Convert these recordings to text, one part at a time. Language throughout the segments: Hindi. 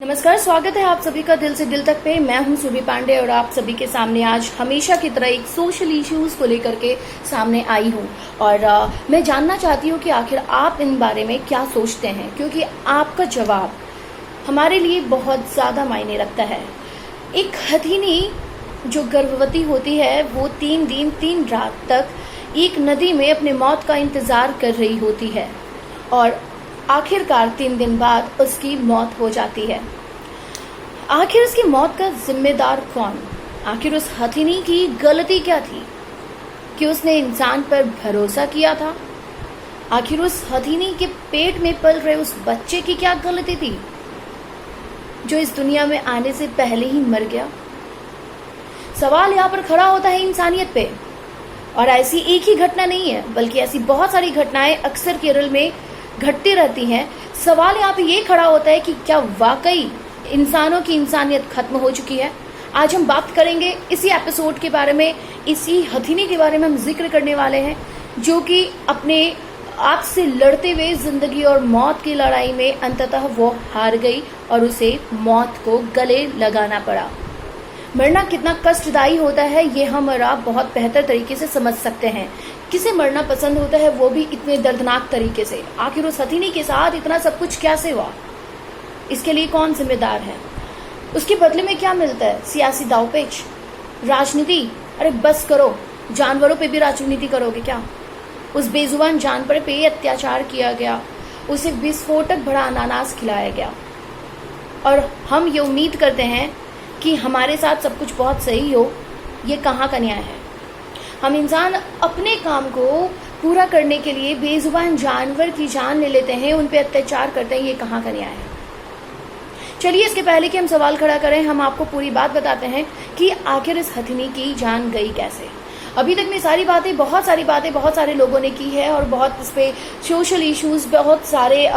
नमस्कार, स्वागत है आप सभी का दिल से दिल तक पे। मैं हूं सुभी पांडे और आप सभी के सामने आज हमेशा की तरह एक सोशल इश्यूज को लेकर के सामने आई हूं। और मैं जानना चाहती हूं कि आखिर आप इन बारे में क्या सोचते हैं, क्योंकि आपका जवाब हमारे लिए बहुत ज़्यादा मायने रखता है। एक हथिनी जो गर्भवती होती है वो 3 दिन 3 रात तक एक नदी में अपने मौत का इंतज़ार कर रही होती है और आखिरकार 3 दिन बाद उसकी मौत हो जाती है। आखिर उसकी मौत का जिम्मेदार कौन? आखिर उस हथिनी की गलती क्या थी कि उसने इंसान पर भरोसा किया था? आखिर उस हथिनी के पेट में पल रहे उस बच्चे की क्या गलती थी जो इस दुनिया में आने से पहले ही मर गया? सवाल यहाँ पर खड़ा होता है इंसानियत पे। और ऐसी एक ही घटना नहीं है, बल्कि ऐसी बहुत सारी घटनाएं अक्सर केरल में घटती रहती हैं। सवाल यहाँ पे ये खड़ा होता है कि क्या वाकई इंसानों की इंसानियत खत्म हो चुकी है? आज हम बात करेंगे इसी एपिसोड के बारे में, इसी हथिनी के बारे में हम जिक्र करने वाले हैं जो कि अपने आप से लड़ते हुए जिंदगी और मौत की लड़ाई में अंततः वो हार गई और उसे मौत को गले लगाना पड़ा। मरना कितना कष्टदायी होता है ये हम और आप बहुत बेहतर तरीके से समझ सकते हैं। किसे मरना पसंद होता है, वो भी इतने दर्दनाक तरीके से। आखिर उस हथिनी के साथ इतना सब कुछ कैसे हुआ? इसके लिए कौन जिम्मेदार है? उसके बदले में क्या मिलता है? सियासी दावपेच, राजनीति? अरे बस करो, जानवरों पे भी राजनीति करोगे क्या? उस बेजुबान जानवर पे अत्याचार किया गया, उसे विस्फोटक भरा अनानास खिलाया गया और हम ये उम्मीद करते हैं कि हमारे साथ सब कुछ बहुत सही हो। ये कहाँ का न्याय है? हम इंसान अपने काम को पूरा करने के लिए बेजुबान जानवर की जान ले लेते हैं, उन पे अत्याचार करते हैं। ये कहाँ का न्याय है? चलिए, इसके पहले कि हम सवाल खड़ा करें, हम आपको पूरी बात बताते हैं कि आखिर इस हथिनी की जान गई कैसे। अभी तक में बहुत सारी बातें बहुत सारे लोगों ने की है और बहुत इस पे सोशल इश्यूज, बहुत सारे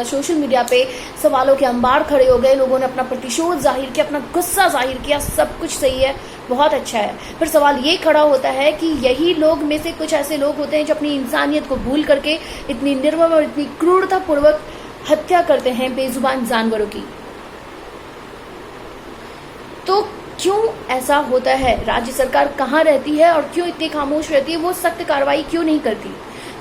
सोशल मीडिया पे सवालों के अंबार खड़े हो गए। लोगों ने अपना प्रतिशोध जाहिर किया, अपना गुस्सा जाहिर किया। सब कुछ सही है, बहुत अच्छा है। फिर सवाल ये खड़ा होता है कि यही लोग में से कुछ ऐसे लोग होते हैं जो अपनी इंसानियत को भूल करके इतनी निर्मम और इतनी क्रूरतापूर्वक हत्या करते हैं बेजुबान जानवरों की। तो क्यों ऐसा होता है? राज्य सरकार कहाँ रहती है और क्यों इतनी खामोश रहती है? वो सख्त कार्रवाई क्यों नहीं करती?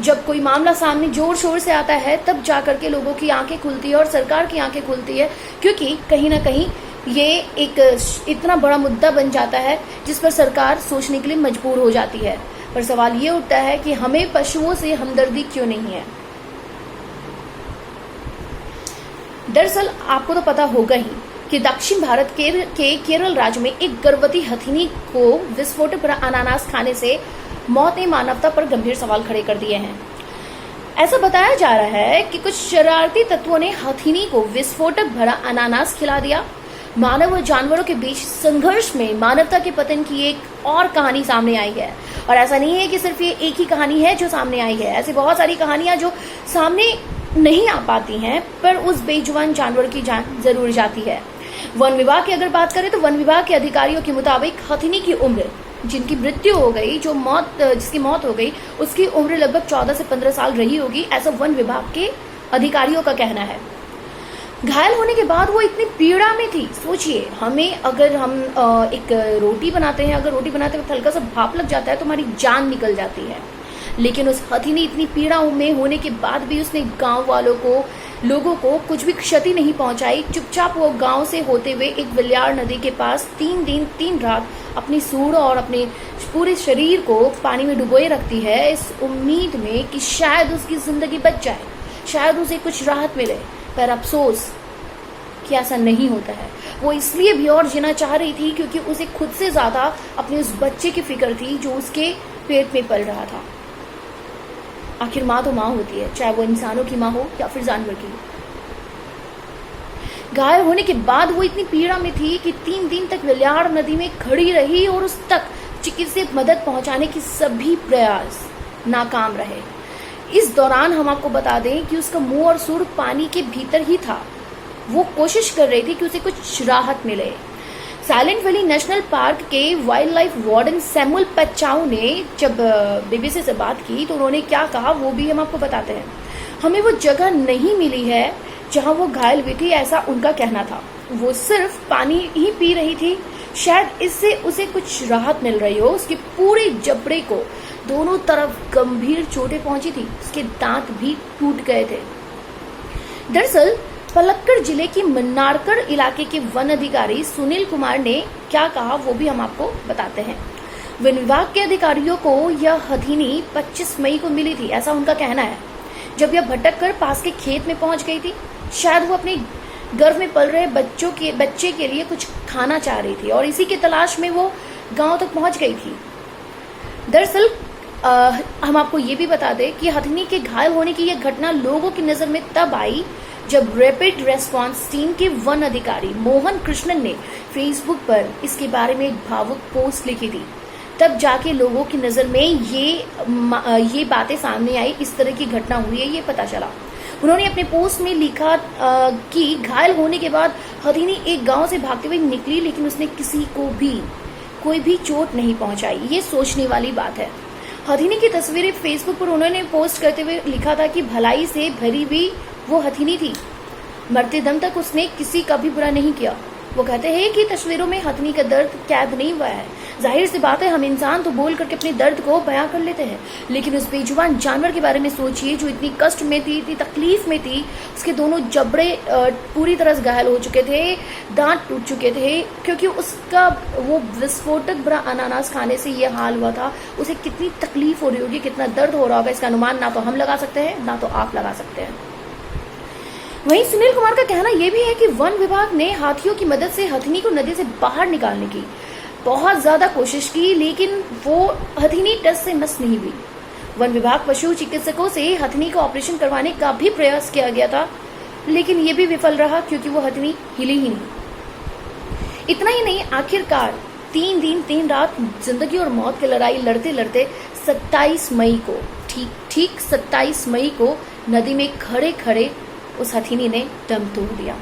जब कोई मामला सामने जोर शोर से आता है तब जाकर के लोगों की आंखें खुलती है और सरकार की आंखें खुलती है, क्योंकि कहीं ना कहीं ये एक इतना बड़ा मुद्दा बन जाता है जिस पर सरकार सोचने के लिए मजबूर हो जाती है। पर सवाल ये उठता है कि हमें पशुओं से हमदर्दी क्यों नहीं है? दरअसल आपको तो पता होगा ही कि दक्षिण भारत के केरल राज्य में एक गर्भवती हथिनी को विस्फोटक भरा अनानास खाने से मौत ने मानवता पर गंभीर सवाल खड़े कर दिए हैं। ऐसा बताया जा रहा है कि कुछ शरारती तत्वों ने हथिनी को विस्फोटक भरा अनानास खिला दिया। मानव और जानवरों के बीच संघर्ष में मानवता के पतन की एक और कहानी सामने आई है। और ऐसा नहीं है कि सिर्फ ये एक ही कहानी है जो सामने आई है, ऐसी बहुत सारी कहानियां जो सामने नहीं आ पाती हैं, पर उस बेजुबान जानवर की जान जरूर जाती है। वन विभाग की अगर बात करें तो वन विभाग के अधिकारियों के मुताबिक हथिनी की उम्र, जिनकी मृत्यु हो गई, जिसकी मौत हो गई, उसकी उम्र लगभग 14 से 15 साल रही होगी, ऐसा वन विभाग के अधिकारियों का कहना है। घायल होने के बाद वो इतनी पीड़ा में थी। सोचिए, अगर हम एक रोटी बनाते हैं, अगर रोटी बनाते वक्त हल्का सा भाप लग जाता है तो हमारी जान निकल जाती है। लेकिन उस हथिनी इतनी पीड़ा में होने के बाद भी उसने गांव वालों को, लोगों को कुछ भी क्षति नहीं पहुंचाई। चुपचाप वो गांव से होते हुए एक विल्यार नदी के पास 3 दिन 3 रात अपनी सूढ़ और अपने पूरे शरीर को पानी में डुबोए रखती है, इस उम्मीद में कि शायद उसकी जिंदगी बच जाए, शायद उसे कुछ राहत मिले। पर अफसोस कि ऐसा नहीं होता है। वो इसलिए भी और जीना चाह रही थी क्योंकि उसे खुद से ज्यादा अपने उस बच्चे की फिक्र थी जो उसके पेट में पल रहा था। आखिर माँ तो माँ होती है, चाहे वो इंसानों की माँ हो या फिर जानवर की। घायल होने के बाद वो इतनी पीड़ा में थी कि 3 दिन तक विल्यार नदी में खड़ी रही और उस तक चिकित्सक मदद पहुंचाने की सभी प्रयास नाकाम रहे। इस दौरान हम आपको बता दें कि उसका मुंह और सूंड पानी के भीतर ही था। वो कोशिश कर रही थी कि उसे कुछ राहत मिले। साइलेंट वैली नेशनल पार्क के वाइल्ड लाइफ वार्डन सैमुअल पेचाऊ ने जब बीबीसी से बात की तो उन्होंने क्या कहा वो भी हम आपको बताते हैं। हमें वो जगह नहीं मिली है जहां वो घायल हुई थी, ऐसा उनका कहना था। वो सिर्फ पानी ही पी रही थी, शायद इससे उसे कुछ राहत मिल रही हो। उसके पूरे जबड़े को दोनों तरफ गंभीर चोटें पहुंची थी, उसके दांत भी टूट गए थे। दरअसल पलक्कड़ जिले की मन्नारकड़ इलाके के वन अधिकारी सुनील कुमार ने क्या कहा वो भी हम आपको बताते हैं। वन विभाग के अधिकारियों को यह हथिनी 25 मई को मिली थी, ऐसा उनका कहना है, जब यह भटक कर पास के खेत में पहुंच गई थी। शायद वो अपने गर्भ में पल रहे बच्चे के लिए कुछ खाना चाह रही थी और इसी की तलाश में वो गांव तक पहुंच गई थी। दरअसल हम आपको ये भी बता दें कि हथिनी के घायल होने की यह घटना लोगों की नजर में तब आई जब रैपिड रेस्पॉन्स टीम के वन अधिकारी मोहन कृष्णन ने फेसबुक पर इसके बारे में एक भावुक पोस्ट लिखी थी। तब जाके लोगों की नजर में ये बातें सामने आई, इस तरह की घटना हुई है ये पता चला। उन्होंने अपने पोस्ट में लिखा कि घायल होने के बाद हथिनी एक गांव से भागते हुए निकली, लेकिन उसने किसी को भी कोई भी चोट नहीं पहुंचाई। ये सोचने वाली बात है। हथिनी की तस्वीरें फेसबुक पर उन्होंने पोस्ट करते हुए लिखा था कि भलाई से भरी हुई वो हथिनी थी, मरते दम तक उसने किसी का भी बुरा नहीं किया। वो कहते हैं कि तस्वीरों में हथिनी का दर्द कैद नहीं हुआ है। जाहिर सी बात है, हम इंसान तो बोल करके अपने दर्द को बयां कर लेते हैं, लेकिन उस बेजुबान जानवर के बारे में सोचिए जो इतनी कष्ट में थी, इतनी तकलीफ में थी। उसके दोनों जबड़े पूरी तरह से घायल हो चुके थे, दांत टूट चुके थे, क्योंकि उसका वो विस्फोटक भरा अनानास खाने से ये हाल हुआ था। उसे कितनी तकलीफ हो रही होगी, कितना दर्द हो रहा होगा, इसका अनुमान ना तो हम लगा सकते हैं ना तो आप लगा सकते हैं। वहीं सुनील कुमार का कहना यह भी है कि वन विभाग ने हाथियों की मदद से हथिनी को नदी से बाहर निकालने की बहुत ज्यादा कोशिश की, लेकिन वो हथिनी टस से मस नहीं हुई। वन विभाग पशु चिकित्सकों से हथिनी का ऑपरेशन करवाने का भी प्रयास किया गया था, लेकिन ये भी विफल रहा क्योंकि वो हथिनी हिली ही नहीं। इतना ही नहीं, आखिरकार 3 दिन 3 रात जिंदगी और मौत की लड़ाई लड़ते लड़ते 27 मई को ठीक 27 मई को नदी में खड़े खड़े उस हथिनी ने दम तोड़ दिया।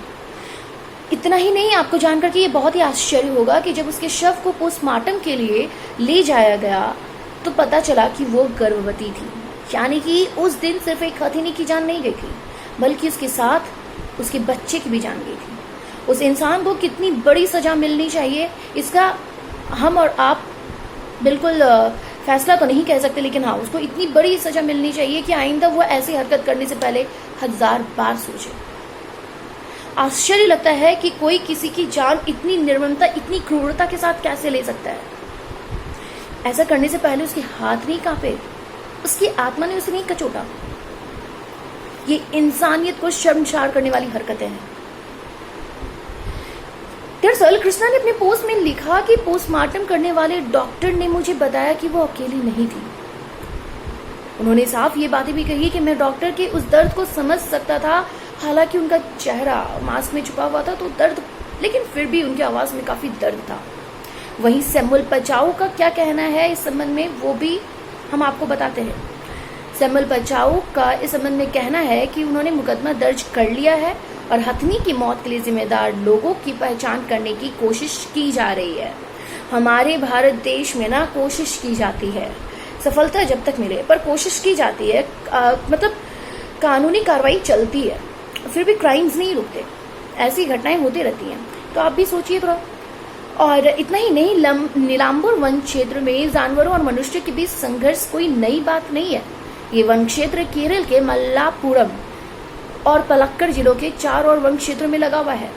इतना ही नहीं, आपको जानकर के ये बहुत ही आश्चर्य होगा कि जब उसके शव को पोस्टमार्टम के लिए ले जाया गया तो पता चला कि वो गर्भवती थी। यानी कि उस दिन सिर्फ एक हथिनी की जान नहीं गई थी, बल्कि उसके साथ उसके बच्चे की भी जान गई थी। उस इंसान को कितनी बड़ी सजा मिलनी चाहिए, इसका हम और आप बिल्कुल फैसला तो नहीं कह सकते, लेकिन हाँ, उसको इतनी बड़ी सजा मिलनी चाहिए कि आइंदा वो ऐसी हरकत करने से पहले 1000 बार सोचे। आश्चर्य लगता है कि कोई किसी की जान इतनी निर्ममता, इतनी क्रूरता के साथ कैसे ले सकता है। ऐसा करने से पहले उसके हाथ नहीं कांपे, उसकी आत्मा ने उसे नहीं कचोटा। ये इंसानियत को शर्मसार करने वाली हरकतें हैं। दरअसल कृष्णा ने अपने पोस्ट में लिखा कि पोस्टमार्टम करने वाले डॉक्टर ने मुझे बताया कि वो अकेली नहीं थी। उन्होंने साफ ये बातें भी कही कि मैं डॉक्टर के उस दर्द को समझ सकता था, हालांकि उनका चेहरा मास्क में छुपा हुआ था तो दर्द, लेकिन फिर भी उनकी आवाज में काफी दर्द था। वहीं सैमुअल पचाऊ का क्या कहना है इस संबंध में वो भी हम आपको बताते हैं। सैमुअल पचाऊ का इस संबंध में कहना है कि उन्होंने मुकदमा दर्ज कर लिया है और हथिनी की मौत के लिए जिम्मेदार लोगों की पहचान करने की कोशिश की जा रही है। हमारे भारत देश में ना कोशिश की जाती है, सफलता जब तक मिले पर कोशिश की जाती है, मतलब कानूनी कार्रवाई चलती है, फिर भी क्राइम्स नहीं रुकते, ऐसी घटनाएं होती रहती हैं। तो आप भी सोचिए थोड़ा। और इतना ही नहीं, नीलांबुर वन क्षेत्र में जानवरों और मनुष्य के बीच संघर्ष कोई नई बात नहीं है। ये वन क्षेत्र केरल के मल्लापुरम और पलक्कड़ जिलों के 4 और वन क्षेत्रों में लगा हुआ है।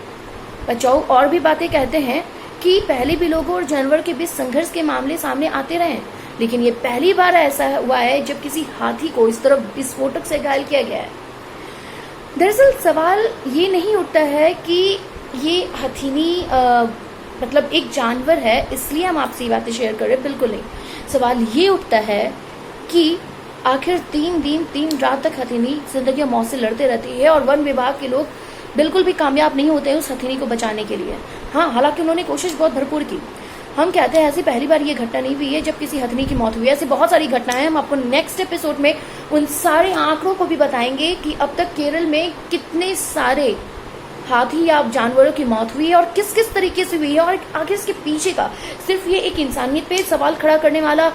पचाऊ और भी बातें कहते हैं कि पहले भी लोगों और जानवर के बीच संघर्ष के मामले सामने आते रहे, लेकिन ये पहली बार ऐसा हुआ है जब किसी हाथी को इस तरह विस्फोटक से घायल किया गया है। दरअसल सवाल ये नहीं उठता है कि ये हथिनी मतलब एक जानवर है इसलिए हम आपसे ये बातें शेयर कर रहे हैं, बिल्कुल नहीं। सवाल ये उठता है कि आखिर 3 दिन 3 रात तक हथिनी जिंदगी और मौत से लड़ते रहती है और वन विभाग के लोग बिल्कुल भी कामयाब नहीं होते हैं उस हथिनी को बचाने के लिए। हाँ, हालांकि उन्होंने कोशिश बहुत भरपूर की। हम कहते हैं ऐसी पहली बार ये घटना नहीं हुई है जब किसी हथिनी की मौत हुई है। ऐसी बहुत सारी घटनाएं हम आपको नेक्स्ट एपिसोड में उन सारे आंकड़ों को भी बताएंगे कि अब तक केरल में कितने सारे हाथी या जानवरों की मौत हुई है और किस किस तरीके से हुई है, और आगे इसके पीछे का सिर्फ ये एक इंसानियत पे सवाल खड़ा करने वाला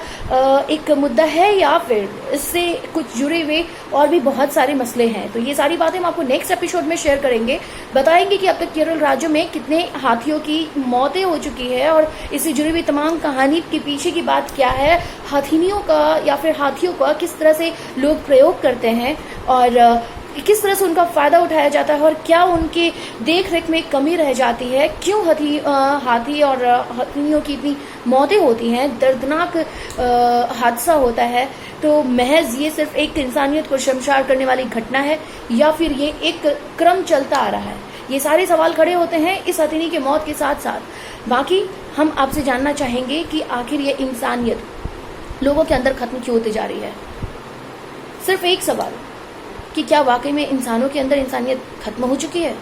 एक मुद्दा है, या फिर इससे कुछ जुड़े हुए और भी बहुत सारे मसले हैं। तो ये सारी बातें हम आपको नेक्स्ट एपिसोड में शेयर करेंगे, बताएंगे कि अब तक केरल राज्य में कितने हाथियों की मौतें हो चुकी है और इससे जुड़ी हुई तमाम कहानी के पीछे की बात क्या है, हथिनियों का या फिर हाथियों का किस तरह से लोग प्रयोग करते हैं और किस तरह से उनका फायदा उठाया जाता है और क्या उनके देख रेख में कमी रह जाती है, क्यों हाथी और हथिनियों की इतनी मौतें होती हैं, दर्दनाक हादसा होता है। तो महज ये सिर्फ एक इंसानियत को शर्मसार करने वाली घटना है या फिर ये एक क्रम चलता आ रहा है, ये सारे सवाल खड़े होते हैं इस हथिनी की मौत के साथ साथ। बाकी हम आपसे जानना चाहेंगे कि आखिर ये इंसानियत लोगों के अंदर खत्म क्यों होती जा रही है। सिर्फ एक सवाल कि क्या वाकई में इंसानों के अंदर इंसानियत खत्म हो चुकी है?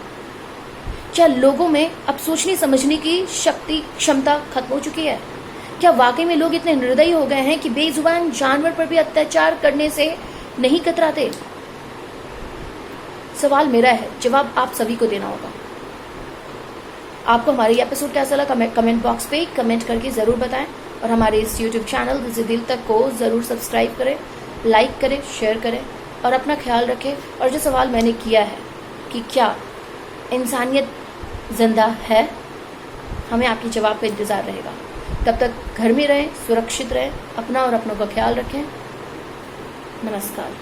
क्या लोगों में अब सोचने समझने की क्षमता खत्म हो चुकी है? क्या वाकई में लोग इतने निर्दयी हो गए हैं कि बेजुबान जानवर पर भी अत्याचार करने से नहीं कतराते? सवाल मेरा है, जवाब आप सभी को देना होगा। आपको हमारे ये एपिसोड कैसा लगा कमेंट बॉक्स पे कमेंट करके जरूर बताएं और हमारे इस यूट्यूब चैनल दिल दिल तक को जरूर सब्सक्राइब करें, लाइक करें, शेयर करें और अपना ख्याल रखें। और जो सवाल मैंने किया है कि क्या इंसानियत जिंदा है, हमें आपके जवाब पे इंतज़ार रहेगा। तब तक घर में रहें, सुरक्षित रहें, अपना और अपनों का ख्याल रखें। नमस्कार।